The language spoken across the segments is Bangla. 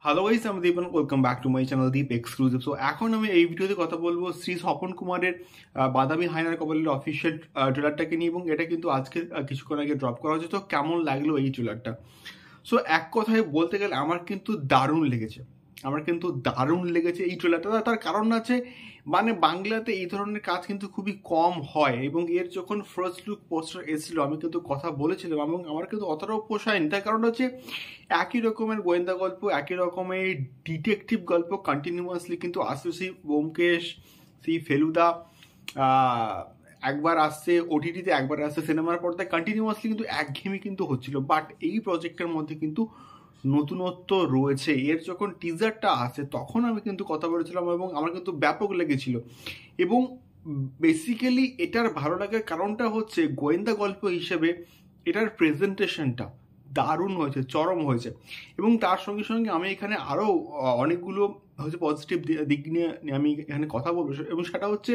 হ্যালো গাইস, আমি Dipan. Welcome back to my channel Deep exclusive. So এখন আমি এই ভিডিওতে কথা বলবো শ্রী স্বপন কুমারের বাদামি হায়নার কবলের অফিসিয়াল ট্রেলারটাকে নিয়ে, এবং এটা কিন্তু আজকে কিছুক্ষণ আগে ড্রপ করা হয়েছে। তো কেমন লাগলো এই ট্রেলারটা? সো এক কথায় বলতে গেলে আমার কিন্তু দারুণ লেগেছে। এই ট্রেলারটা। তার কারণ আছে, মানে বাংলাতে এই ধরনের কাজ কিন্তু খুবই কম হয়, এবং এর যখন ফার্স্ট লুক পোস্টার এসেছিল আমি কিন্তু কথা বলেছিলাম, এবং আমার কিন্তু অতটাও পোষায়নি। তার কারণ হচ্ছে একই রকমের গোয়েন্দা গল্প, একই রকমের ডিটেকটিভ গল্প কন্টিনিউয়াসলি কিন্তু আসছে। সেই ব্যোমকেশ, সেই ফেলুদা একবার আসছে ওটিটিতে, একবার আসছে সিনেমার পর্দায়, কন্টিনিউয়াসলি কিন্তু একঘেয়েমি কিন্তু হচ্ছিল। বাট এই প্রজেক্টের মধ্যে কিন্তু নতুনত্ব রয়েছে। এর যখন টিজারটা আসে তখন আমি কিন্তু কথা বলেছিলাম, এবং আমার কিন্তু ব্যাপক লেগেছিল। এবং বেসিক্যালি এটার ভালো লাগার কারণটা হচ্ছে গোয়েন্দা গল্প হিসেবে এটার প্রেজেন্টেশনটা দারুণ হয়েছে, চরম হয়েছে। এবং তার সঙ্গে সঙ্গে আমি এখানে আরও অনেকগুলো হচ্ছে পজিটিভ দিক নিয়ে আমি এখানে কথা বলবো, এবং সেটা হচ্ছে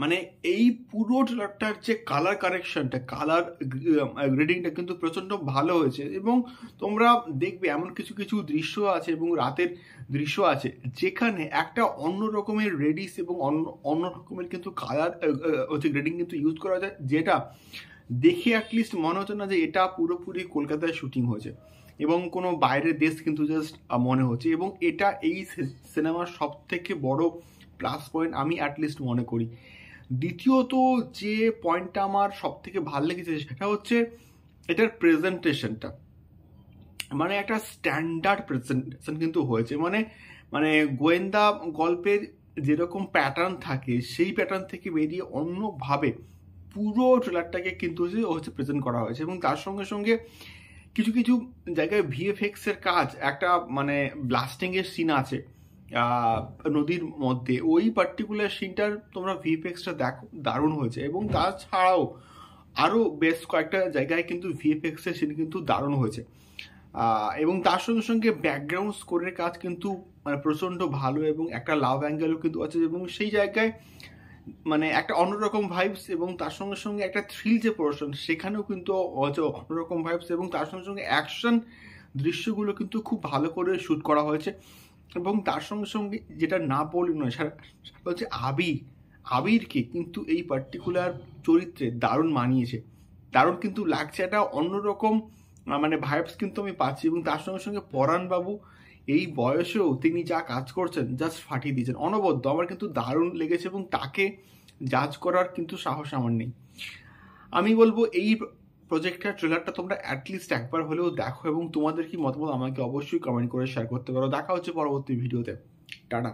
মানে এই পুরো ট্রেলারটার যে কালার কারেকশনটা, কালার গ্রেডিংটা কিন্তু প্রচণ্ড ভালো হয়েছে। এবং তোমরা দেখবে এমন কিছু কিছু দৃশ্য আছে এবং রাতের দৃশ্য আছে যেখানে একটা অন্য রকমের রেডিস এবং অন্য রকমের কিন্তু কালার হচ্ছে গ্রেডিং কিন্তু ইউজ করা যায়, যেটা দেখে অ্যাটলিস্ট মনে হচ্ছে না যে এটা পুরোপুরি কলকাতায় শুটিং হয়েছে এবং কোনো বাইরের দেশ কিন্তু জাস্ট মনে হচ্ছে। এবং এটা এই সিনেমার সব থেকে বড় প্লাস পয়েন্ট আমি অ্যাটলিস্ট মনে করি। দ্বিতীয়ত যে পয়েন্টটা আমার সব থেকে ভালো লেগেছে সেটা হচ্ছে এটার প্রেজেন্টেশনটা। মানে একটা স্ট্যান্ডার্ড প্রেজেন্টেশন কিন্তু হয়েছে। মানে গোয়েন্দা গল্পের যেরকম প্যাটার্ন থাকে সেই প্যাটার্ন থেকে বেরিয়ে অন্যভাবে পুরো ট্রেলারটাকে কিন্তু হচ্ছে প্রেজেন্ট করা হয়েছে। এবং তার সঙ্গে সঙ্গে কিছু কিছু জায়গায় ভিএফএক্স এর কাজ, একটা মানে ব্লাস্টিং এর সিন আছে নদীর মধ্যে, ওই পার্টিকুলার সিনটার তোমরা ভিএফএক্সটা দেখো, দারুণ হয়েছে। এবং তাছাড়াও আরও বেশ কয়েকটা জায়গায় কিন্তু ভিএফএক্স এর সিন কিন্তু দারুণ হয়েছে। এবং তার সঙ্গে সঙ্গে ব্যাকগ্রাউন্ড স্কোরের কাজ কিন্তু মানে প্রচণ্ড ভালো, এবং একটা লাভ অ্যাঙ্গেলও কিন্তু আছে, এবং সেই জায়গায় মানে একটা অন্যরকম ভাইবস, এবং তার সঙ্গে সঙ্গে একটা থ্রিল যে পোর্শন সেখানেও কিন্তু অন্যরকম ভাইবস, এবং তার সঙ্গে সঙ্গে অ্যাকশন দৃশ্যগুলো কিন্তু খুব ভালো করে শ্যুট করা হয়েছে। এবং তার সঙ্গে সঙ্গে যেটা না বলি নয়, সেটা হচ্ছে আবিরকে কিন্তু এই পার্টিকুলার চরিত্রে দারুণ মানিয়েছে, দারুণ কিন্তু লাগছে, একটা অন্যরকম মানে ভাইবস কিন্তু আমি পাচ্ছি। এবং তার সঙ্গে সঙ্গে পরাণবাবু এই বয়সেও তিনি যা কাজ করছেন জাস্ট ফাটিয়ে দিয়েছেন, অনবদ্য। আমার কিন্তু দারুণ লেগেছে, এবং তাকে জাজ করার কিন্তু সাহস আমার নেই। আমি বলবো এই প্রজেক্টের ট্রেলারটা তোমরা অ্যাটলিস্ট একবার হলেও দেখো, এবং তোমাদের কি মতামত আমাকে অবশ্যই কমেন্ট করে শেয়ার করতে পারো। দেখা হচ্ছে পরবর্তী ভিডিওতে। টাটা।